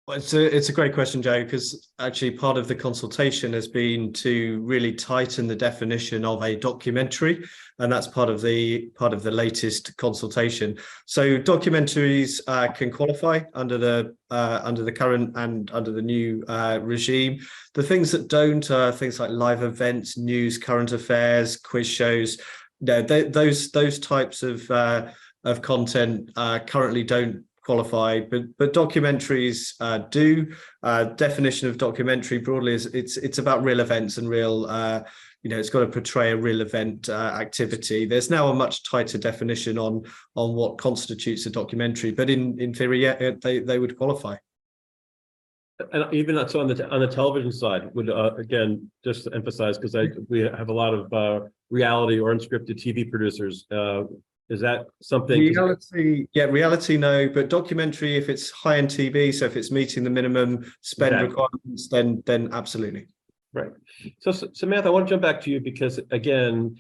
Well, it's a great question, Joe, because actually part of the consultation has been to really tighten the definition of a documentary, and that's part of the latest consultation. So documentaries can qualify under the current and under the new regime. The things that don't are things like live events, news, current affairs, quiz shows. Those types of content currently don't qualify, but documentaries do. Definition of documentary broadly is it's about real events and real it's got to portray a real event activity. There's now a much tighter definition on what constitutes a documentary, but in theory, yeah, they would qualify. And even so on the television side, would again just to emphasize, because we have a lot of reality or unscripted TV producers. Is that something? Reality, no, but documentary, if it's high-end TV, so if it's meeting the minimum spend requirements, then absolutely. Right. So Samantha, I want to jump back to you because again,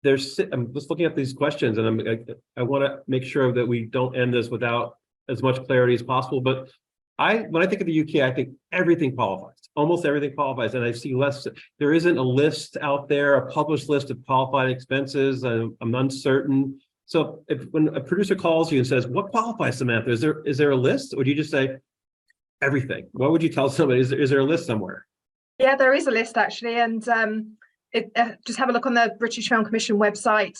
I'm just looking at these questions and I want to make sure that we don't end this without as much clarity as possible. But when I think of the UK, I think everything qualifies. Almost everything qualifies, and I see less. There isn't a list out there, a published list of qualified expenses. I'm uncertain. So when a producer calls you and says, what qualifies, Samantha? Is there a list? Or do you just say everything? What would you tell somebody? Is there a list somewhere? Yeah, there is a list actually. And just have a look on the British Film Commission website.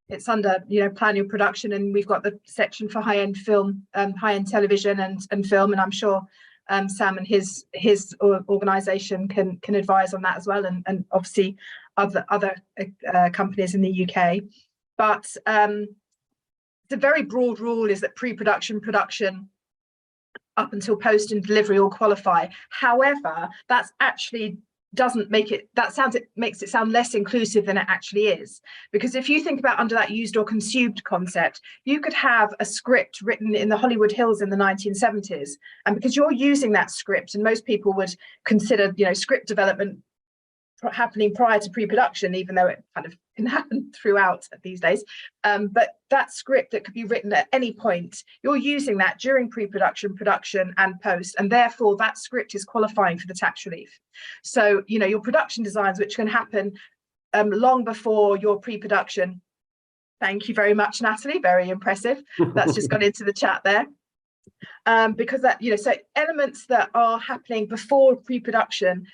It's under, plan your production. And we've got the section for high-end film, high-end television and film. And I'm sure Sam and his organisation can advise on that as well. And obviously other companies in the UK. But the very broad rule is that pre-production, production, up until post and delivery all qualify. However, that's actually makes it sound less inclusive than it actually is. Because if you think about under that used or consumed concept, you could have a script written in the Hollywood Hills in the 1970s. And because you're using that script, and most people would consider, script development happening prior to pre-production, even though it kind of can happen throughout these days. But that script that could be written at any point, you're using that during pre-production, production and post, and therefore that script is qualifying for the tax relief. So, your production designs, which can happen long before your pre-production. Thank you very much, Natalie. Very impressive. That's just gone into the chat there. Because that, so elements that are happening before pre-production,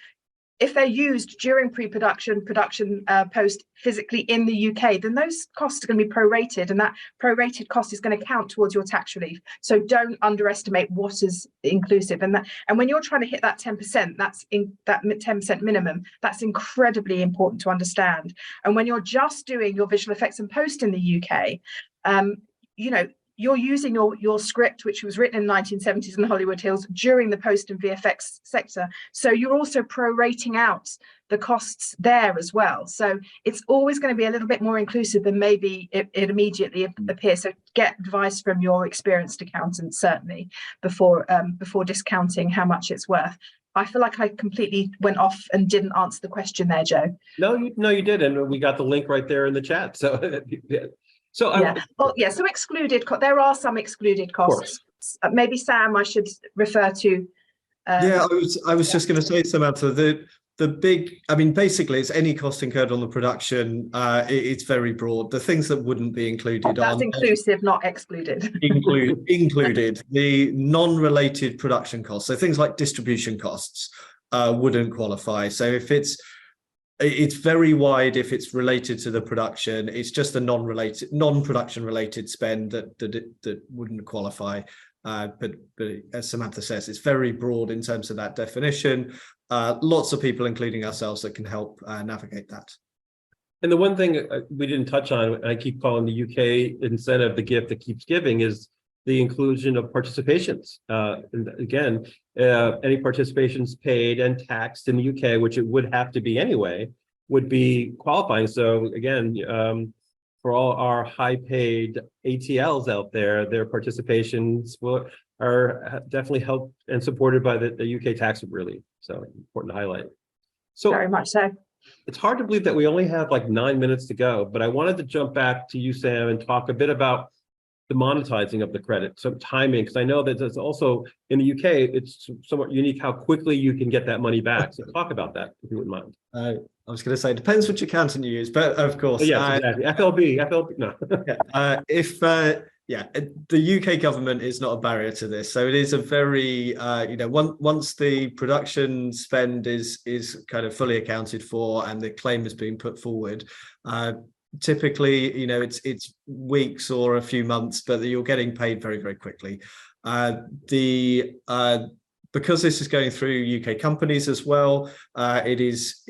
if they're used during pre-production, production, post physically in the UK, then those costs are going to be prorated, and that prorated cost is going to count towards your tax relief. So don't underestimate what is inclusive. And when you're trying to hit that 10%, that's in that 10% minimum, that's incredibly important to understand. And when you're just doing your visual effects and post in the UK, you're using your script, which was written in the 1970s in the Hollywood Hills during the post and VFX sector. So you're also prorating out the costs there as well. So it's always going to be a little bit more inclusive than maybe it immediately appears. So get advice from your experienced accountant, certainly, before discounting how much it's worth. I feel like I completely went off and didn't answer the question there, Joe. No, you did. And we got the link right there in the chat. So So so excluded. There are some excluded costs. Maybe Sam, I should refer to. I was just going to say, Samantha, that the big, I mean, basically, it's any cost incurred on the production. It's very broad. The things that wouldn't be included That's are inclusive, not excluded. included the non-related production costs. So things like distribution costs wouldn't qualify. So if it's very wide if it's related to the production. It's just the non-production related spend that wouldn't qualify. But as Samantha says, it's very broad in terms of that definition. Lots of people, including ourselves, that can help navigate that. And the one thing we didn't touch on, and I keep calling the UK incentive the gift that keeps giving, is the inclusion of participations. And again, any participations paid and taxed in the UK, which it would have to be anyway, would be qualifying. So again, for all our high-paid ATLs out there, their participations are definitely helped and supported by the UK tax relief. So important to highlight. So Very much so. It's hard to believe that we only have like 9 minutes to go, but I wanted to jump back to you, Sam, and talk a bit about the monetizing of the credit, some timing, because I know that there's also in the UK, it's somewhat unique how quickly you can get that money back. So talk about that, if you wouldn't mind. I was going to say, it depends which accountant you use, but of course. Yes, exactly. FLB, no. The UK government is not a barrier to this. So it is a very, once the production spend is kind of fully accounted for and the claim has been put forward, typically, it's weeks or a few months, but you're getting paid very, very quickly. Because this is going through UK companies as well, it is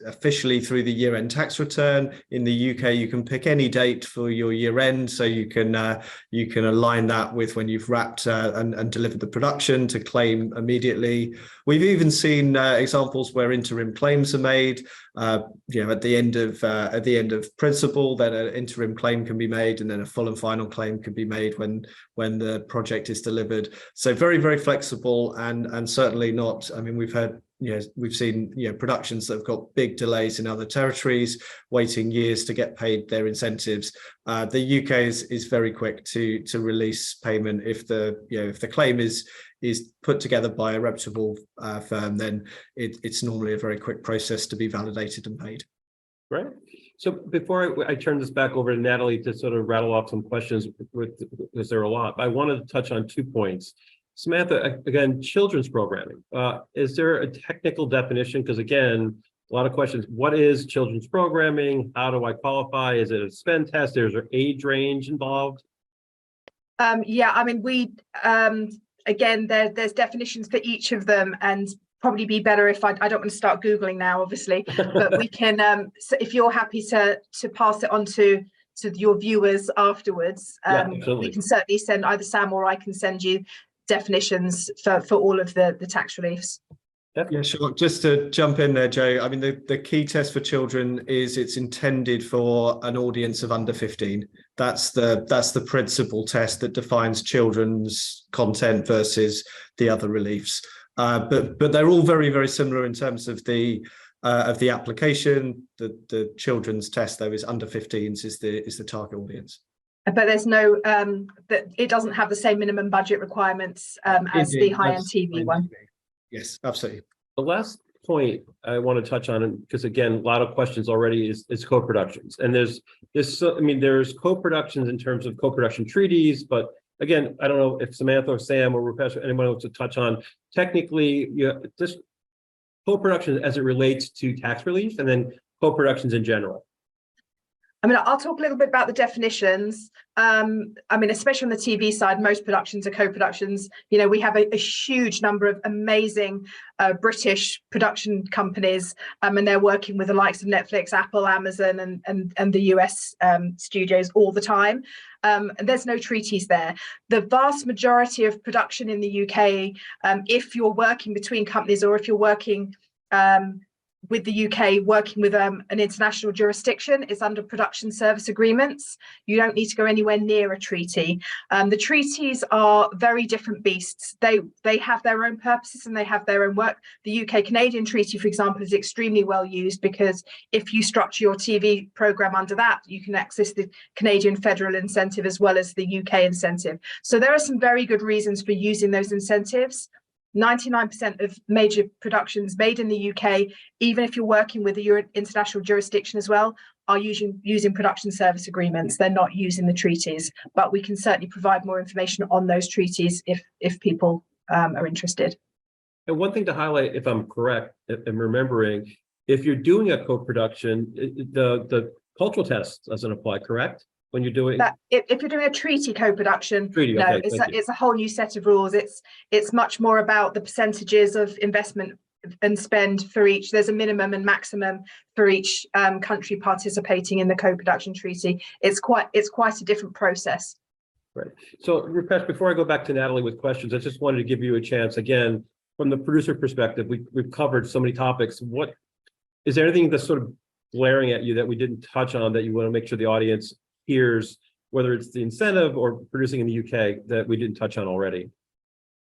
officially through the year-end tax return. In the UK, you can pick any date for your year-end, so you can align that with when you've wrapped and delivered the production to claim immediately. We've even seen examples where interim claims are made. At the end of principle, then an interim claim can be made, and then a full and final claim can be made when the project is delivered. So very, very flexible and certainly not. I mean, we've seen productions that have got big delays in other territories, waiting years to get paid their incentives. The UK is very quick to release payment if the claim is put together by a reputable firm. Then it's normally a very quick process to be validated and paid. Right. So before I turn this back over to Natalie to sort of rattle off some questions, because there are a lot, I wanted to touch on 2 points. Samantha, again, children's programming. Is there a technical definition? Because again, a lot of questions. What is children's programming? How do I qualify? Is it a spend test? Is there age range involved? I mean, again, there's definitions for each of them, and probably be better if I don't want to start Googling now, obviously, but we can, so if you're happy to pass it on to your viewers afterwards, we can certainly send either Sam or I can send you definitions for all of the tax reliefs. Yeah, sure. Just to jump in there, Joe, I mean, the key test for children is it's intended for an audience of under 15. That's the principal test that defines children's content versus the other reliefs. But they're all very, very similar in terms of the application. The children's test, though, is under 15s is the target audience. But there's no that it doesn't have the same minimum budget requirements as the high-end TV one. Yes, absolutely. The last point I want to touch on, because again, a lot of questions already, is co-productions. And there's co-productions in terms of co-production treaties, but again, I don't know if Samantha or Sam or Rupesh or anyone wants to touch on technically this co-production as it relates to tax relief, and then co-productions in general. I mean, I'll talk a little bit about the definitions. I mean, especially on the TV side, most productions are co-productions. We have a huge number of amazing British production companies, and they're working with the likes of Netflix, Apple, Amazon, and the US studios all the time. And there's no treaties there. The vast majority of production in the UK, if you're working between companies or if you're working with the UK, working with an international jurisdiction, is under production service agreements. You don't need to go anywhere near a treaty. The treaties are very different beasts. They have their own purposes and they have their own work. The UK-Canadian treaty, for example, is extremely well used because if you structure your TV program under that, you can access the Canadian federal incentive as well as the UK incentive. So there are some very good reasons for using those incentives. 99% of major productions made in the UK, even if you're working with a international jurisdiction as well, are using production service agreements. They're not using the treaties, but we can certainly provide more information on those treaties if people are interested. And one thing to highlight, if I'm correct in remembering, if you're doing a co-production, the cultural test doesn't apply, correct? When you're doing that, if you're doing a treaty co-production, no, okay, it's a whole new set of rules. It's much more about the percentages of investment and spend for each. There's a minimum and maximum for each country participating in the co-production treaty. It's quite a different process. Right. So Rupesh, before I go back to Natalie with questions, I just wanted to give you a chance again from the producer perspective. We've covered so many topics. What is there anything that's sort of glaring at you that we didn't touch on that you want to make sure the audience hears, whether it's the incentive or producing in the UK, that we didn't touch on already?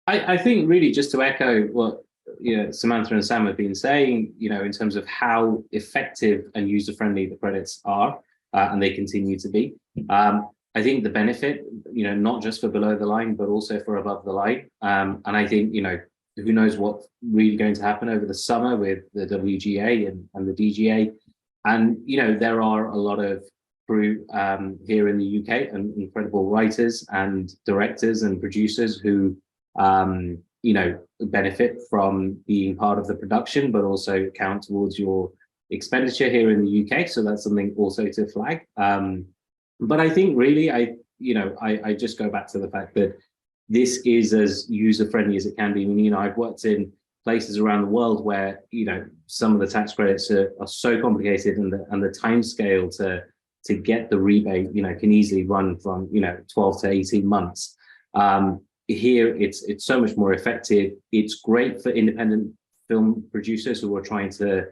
I think really just to echo what Samantha and Sam have been saying, in terms of how effective and user-friendly the credits are, and they continue to be. I think the benefit, not just for below the line, but also for above the line. And I think, who knows what's really going to happen over the summer with the WGA and the DGA. And, there are a lot of crew here in the UK and incredible writers and directors and producers who, benefit from being part of the production, but also count towards your expenditure here in the UK. So that's something also to flag. But I think really, I just go back to the fact that this is as user-friendly as it can be. I mean, I've worked in places around the world where, some of the tax credits are so complicated, and the time scale to get the rebate, can easily run from, 12 to 18 months. Here, it's so much more effective. It's great for independent film producers who are trying to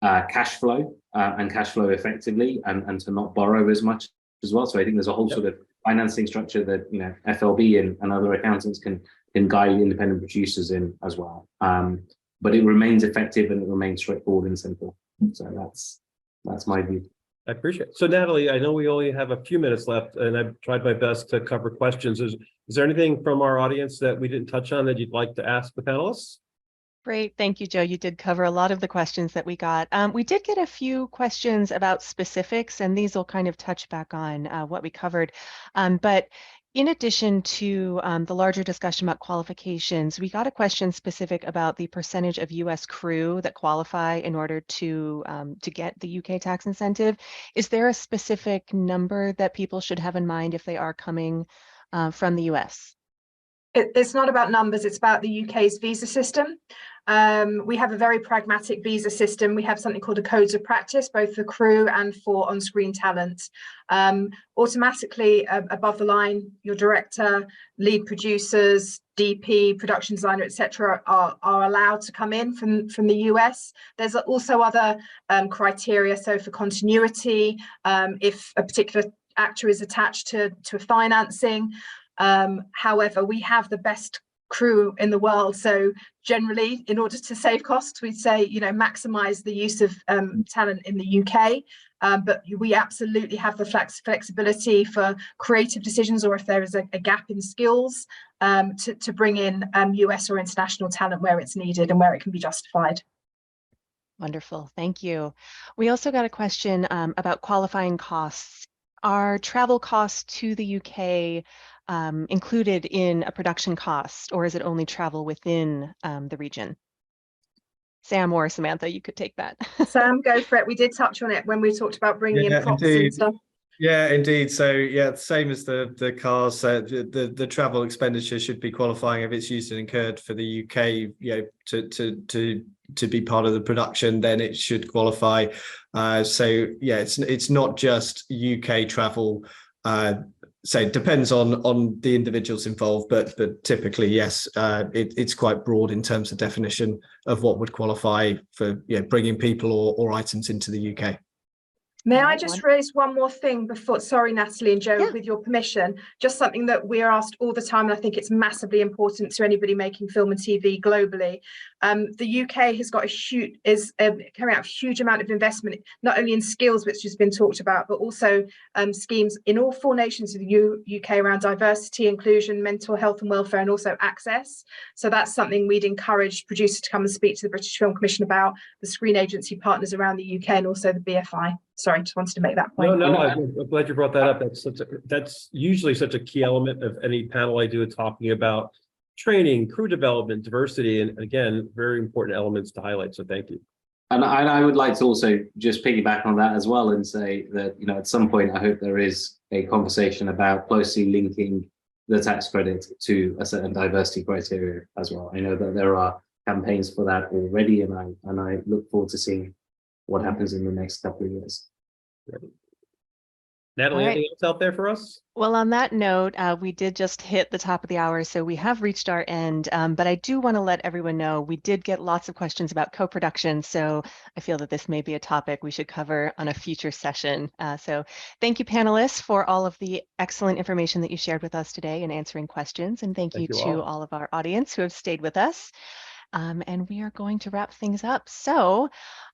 cash flow effectively and to not borrow as much as well. So I think there's a whole sort of financing structure that FLB and other accountants can guide independent producers in as well. But it remains effective and it remains straightforward and simple. So that's my view. I appreciate it. So Natalie, I know we only have a few minutes left, and I've tried my best to cover questions. Is there anything from our audience that we didn't touch on that you'd like to ask the panelists? Great. Thank you, Joe. You did cover a lot of the questions that we got. We did get a few questions about specifics, and these will kind of touch back on what we covered. But in addition to the larger discussion about qualifications, we got a question specific about the percentage of U.S. crew that qualify in order to get the UK tax incentive. Is there a specific number that people should have in mind if they are coming from the US? It's not about numbers, it's about the UK's visa system. We have a very pragmatic visa system. We have something called a codes of practice, both for crew and for on-screen talent. Automatically above the line, your director, lead producers, DP, production designer, etc., are allowed to come in from the US. There's also other criteria. So for continuity, if a particular actor is attached to financing. However, we have the best crew in the world. So generally, in order to save costs, we'd say, maximize the use of talent in the UK. But we absolutely have the flexibility for creative decisions, or if there is a gap in skills, to bring in US or international talent where it's needed and where it can be justified. Wonderful. Thank you. We also got a question about qualifying costs. Are travel costs to the UK included in a production cost, or is it only travel within the region? Sam or Samantha, you could take that. Sam, go for it. We did touch on it when we talked about bringing in props and stuff. Yeah, indeed. So yeah, same as the cars. The travel expenditure should be qualifying if it's used and incurred for the UK. To be part of the production, then it should qualify. So yeah, it's not just UK travel. So it depends on the individuals involved, but typically, yes, it's quite broad in terms of definition of what would qualify for bringing people or items into the UK. May All I right, just raise one more thing before, sorry, Natalie and Joe, Yeah. with your permission, just something that we're asked all the time, and I think it's massively important to anybody making film and TV globally. The UK has got carrying out a huge amount of investment, not only in skills, which has been talked about, but also schemes in all 4 nations of the UK around diversity, inclusion, mental health and welfare, and also access. So that's something we'd encourage producers to come and speak to the British Film Commission about, the screen agency partners around the UK, and also the BFI. Sorry, just wanted to make that point. No, I'm glad you brought that up. That's usually such a key element of any panel I do, talking about training, crew development, diversity, and again, very important elements to highlight. So thank you. And I would like to also just piggyback on that as well and say that, you know, at some point, I hope there is a conversation about closely linking the tax credit to a certain diversity criteria as well. I know that there are campaigns for that already, and I look forward to seeing what happens in the next couple of years. Natalie, All right. anything else out there for us? Well, on that note, we did just hit the top of the hour, so we have reached our end. But I do want to let everyone know we did get lots of questions about co-production, so I feel that this may be a topic we should cover on a future session. So thank you, panelists, for all of the excellent information that you shared with us today and answering questions. And thank you to all of our audience who have stayed with us. And we are going to wrap things up. So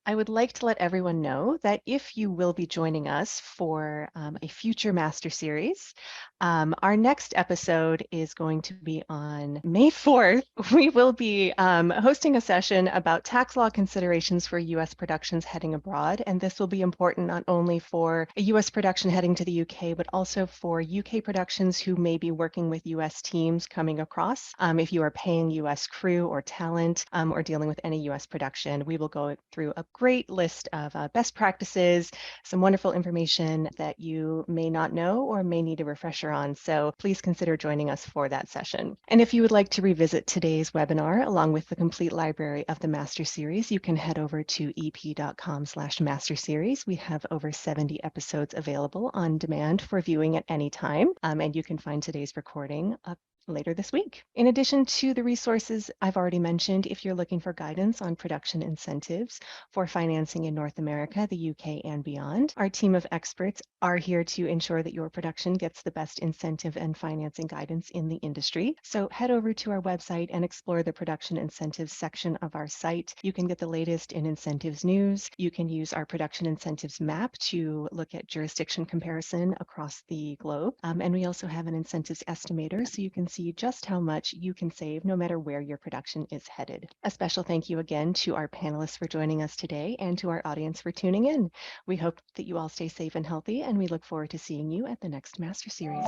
I would like to let everyone know that if you will be joining us for a future master series, our next episode is going to be on May 4th. We will be hosting a session about tax law considerations for U.S. productions heading abroad. And this will be important not only for a U.S. production heading to the UK, but also for UK productions who may be working with U.S. teams coming across. If you are paying U.S. crew or talent or dealing with any U.S. production, we will go through a great list of best practices, some wonderful information that you may not know or may need a refresher on. So please consider joining us for that session. And if you would like to revisit today's webinar along with the complete library of the Master Series, you can head over to ep.com/master series. We have over 70 episodes available on demand for viewing at any time. And you can find today's recording up later this week. In addition to the resources I've already mentioned, if you're looking for guidance on production incentives for financing in North America, the UK, and beyond, our team of experts are here to ensure that your production gets the best incentive and financing guidance in the industry. So head over to our website and explore the production incentives section of our site. You can get the latest in incentives news. You can use our production incentives map to look at jurisdiction comparison across the globe. And we also have an incentives estimator, so you can see just how much you can save no matter where your production is headed. A special thank you again to our panelists for joining us today and to our audience for tuning in. We hope that you all stay safe and healthy, and we look forward to seeing you at the next Master Series.